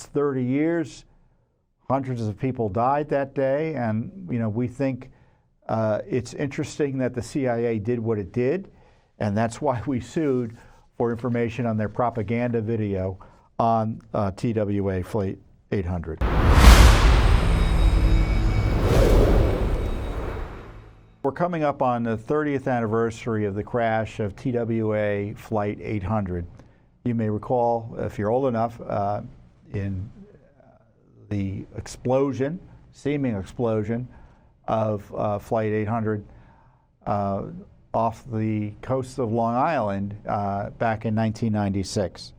It's 30 years. Hundreds of people died that day, and we think it's interesting that the CIA did what it did, and that's why we sued for information on their propaganda video on TWA Flight 800. We're coming up on the 30th anniversary of the crash of TWA Flight 800. You may recall, if you're old enough, in the explosion, seeming explosion of Flight 800 off the coast of Long Island back in 1996.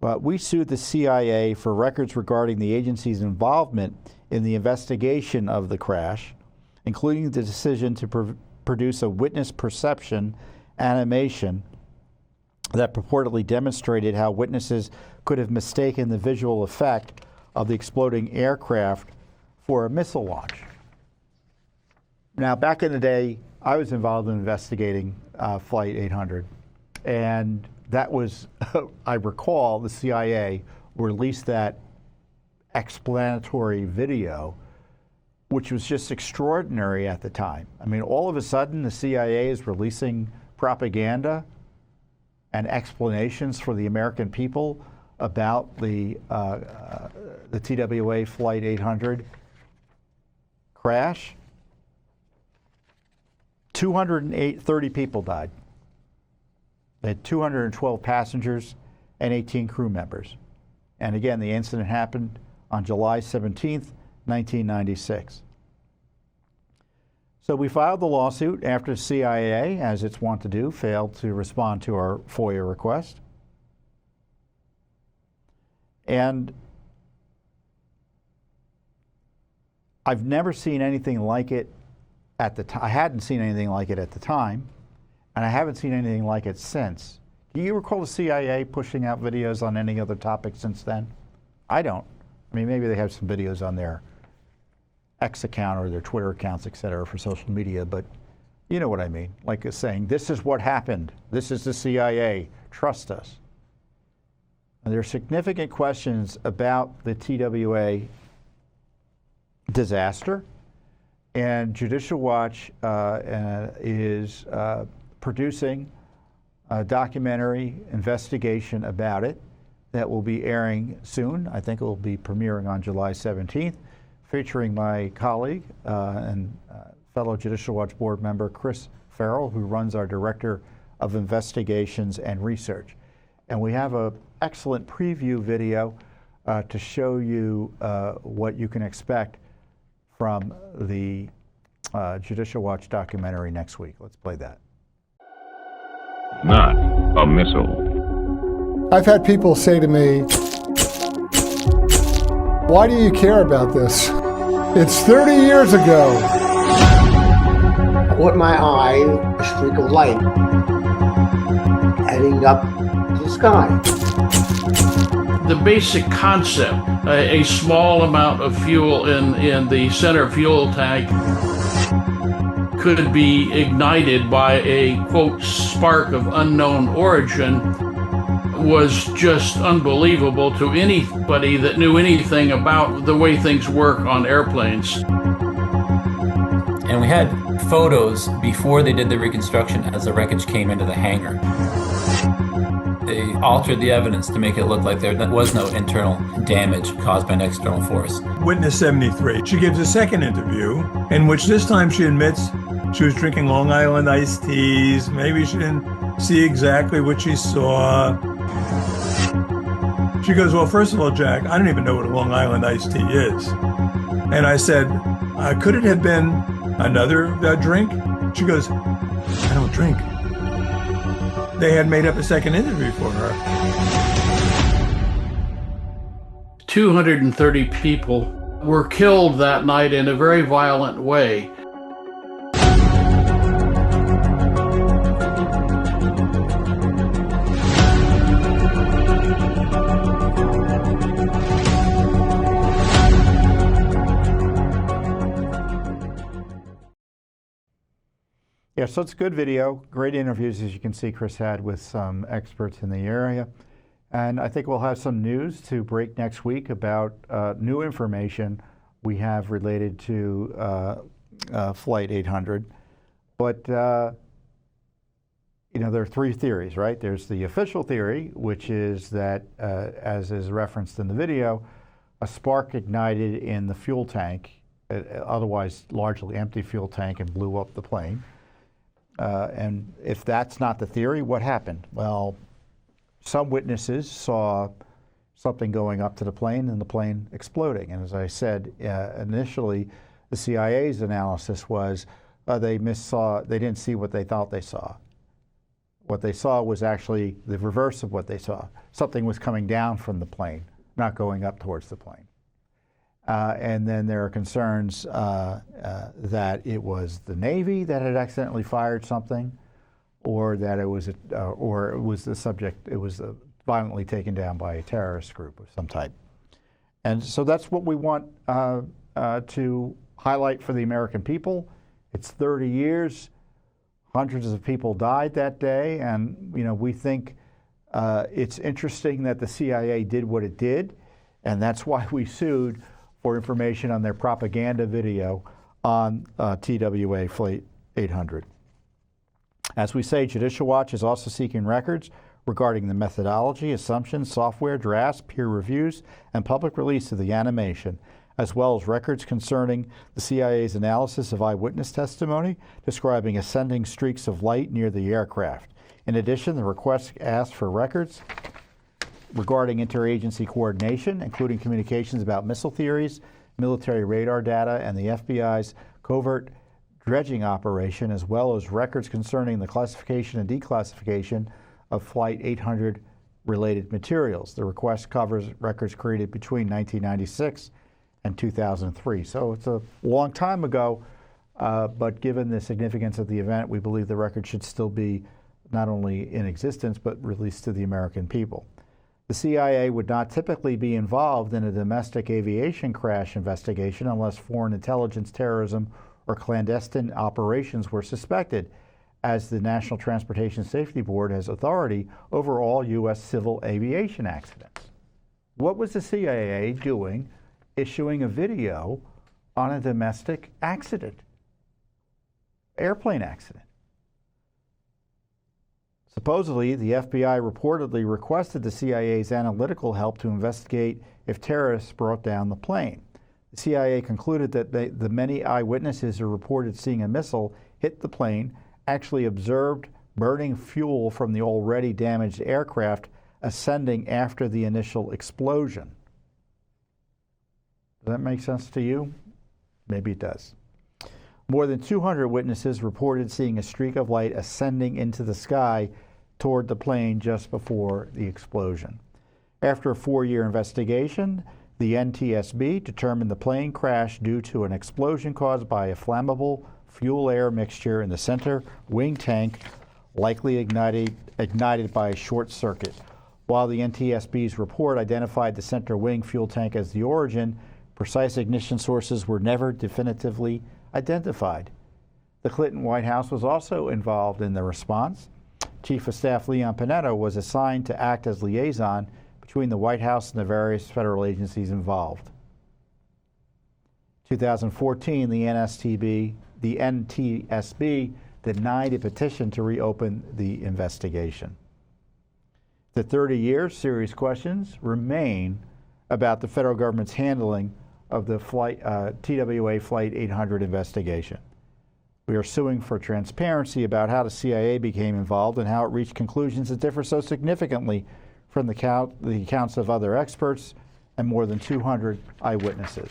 But we sued the CIA for records regarding the agency's involvement in the investigation of the crash, including the decision to produce a witness perception animation that purportedly demonstrated how witnesses could have mistaken the visual effect of the exploding aircraft for a missile launch. Now, back in the day, I was involved in investigating Flight 800, and that was, I recall, the CIA released that explanatory video, which was just extraordinary at the time. I mean, all of a sudden, the CIA is releasing propaganda and explanations for the American people about the TWA Flight 800 crash. 230 people died. They had 212 passengers and 18 crew members. And again, the incident happened on July 17th, 1996. So we filed the lawsuit after the CIA, as it's wont to do, failed to respond to our FOIA request. And I've never seen anything like it at the time. I hadn't seen anything like it at the time, and I haven't seen anything like it since. Do you recall the CIA pushing out videos on any other topic since then? I don't. I mean, maybe they have some videos on their X account or their Twitter accounts, et cetera, for social media, but you know what I mean. Like saying, this is what happened. This is the CIA. Trust us. And there are significant questions about the TWA disaster, and Judicial Watch is producing a documentary investigation about it that will be airing soon. I think it will be premiering on July 17th, featuring my colleague and fellow Judicial Watch board member, Chris Farrell, who runs our Director of Investigations and Research. And we have an excellent preview video to show you what you can expect from the Judicial Watch documentary next week. Let's play that. Not a missile. I've had people say to me, why do you care about this? It's 30 years ago. Caught my eye, a streak of light heading up to the sky. The basic concept, a small amount of fuel in the center fuel tank could be ignited by a, quote, spark of unknown origin, was just unbelievable to anybody that knew anything about the way things work on airplanes. And we had photos before they did the reconstruction as the wreckage came into the hangar. They altered the evidence to make it look like there was no internal damage caused by an external force. Witness 73. She gives a second interview in which this time she admits she was drinking Long Island iced teas. Maybe she didn't see exactly what she saw. She goes, well, first of all, Jack, I don't even know what a Long Island iced tea is. And I said, could it have been another drink? She goes, I don't drink. They had made up a second interview for her. 230 people were killed that night in a very violent way. Yeah, so it's a good video, great interviews, as you can see Chris had with some experts in the area. And I think we'll have some news to break next week about new information we have related to Flight 800. But, you know, there are three theories, right? There's the official theory, which is that, as is referenced in the video, a spark ignited in the fuel tank, otherwise largely empty fuel tank, and blew up the plane. And if that's not the theory, what happened? Well, some witnesses saw something going up to the plane and the plane exploding. And as I said, initially, the CIA's analysis was they didn't see what they thought they saw. What they saw was actually the reverse of what they saw. Something was coming down from the plane, not going up towards the plane. And then there are concerns that it was the Navy that had accidentally fired something, or that it was violently taken down by a terrorist group of some type. And so that's what we want to highlight for the American people. It's 30 years. Hundreds of people died that day, and you know, we think it's interesting that the CIA did what it did, and that's why we sued for information on their propaganda video on TWA Flight 800. As we say, Judicial Watch is also seeking records regarding the methodology, assumptions, software, drafts, peer reviews, and public release of the animation, as well as records concerning the CIA's analysis of eyewitness testimony describing ascending streaks of light near the aircraft. In addition, the request asked for records regarding interagency coordination, including communications about missile theories, military radar data, and the FBI's covert dredging operation, as well as records concerning the classification and declassification of Flight 800 related materials. The request covers records created between 1996 and 2003. So it's a long time ago, but given the significance of the event, we believe the record should still be not only in existence, but released to the American people. The CIA would not typically be involved in a domestic aviation crash investigation unless foreign intelligence, terrorism, or clandestine operations were suspected, as the National Transportation Safety Board has authority over all U.S. civil aviation accidents. What was the CIA doing issuing a video on a domestic accident, airplane accident? Supposedly, the FBI reportedly requested the CIA's analytical help to investigate if terrorists brought down the plane. The CIA concluded that the many eyewitnesses who reported seeing a missile hit the plane actually observed burning fuel from the already damaged aircraft ascending after the initial explosion. Does that make sense to you? Maybe it does. More than 200 witnesses reported seeing a streak of light ascending into the sky toward the plane just before the explosion. After a 4-year investigation, the NTSB determined the plane crashed due to an explosion caused by a flammable fuel-air mixture in the center wing tank, likely ignited by a short circuit. While the NTSB's report identified the center wing fuel tank as the origin, precise ignition sources were never definitively identified. The Clinton White House was also involved in the response. Chief of Staff Leon Panetta was assigned to act as liaison between the White House and the various federal agencies involved. 2014, the NTSB denied a petition to reopen the investigation. The 30 years, serious questions remain about the federal government's handling of the TWA Flight 800 investigation. We are suing for transparency about how the CIA became involved and how it reached conclusions that differ so significantly from the accounts of other experts and more than 200 eyewitnesses.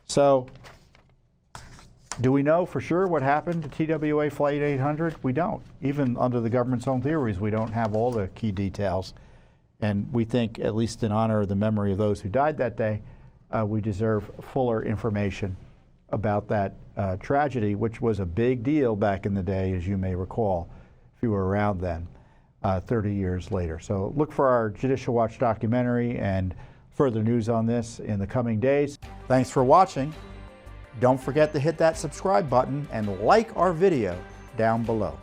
So, do we know for sure what happened to TWA Flight 800? We don't. Even under the government's own theories, we don't have all the key details. And we think, at least in honor of the memory of those who died that day, we deserve fuller information about that tragedy, which was a big deal back in the day, as you may recall, if you were around then, 30 years later. So look for our Judicial Watch documentary and further news on this in the coming days. Thanks for watching. Don't forget to hit that subscribe button and like our video down below.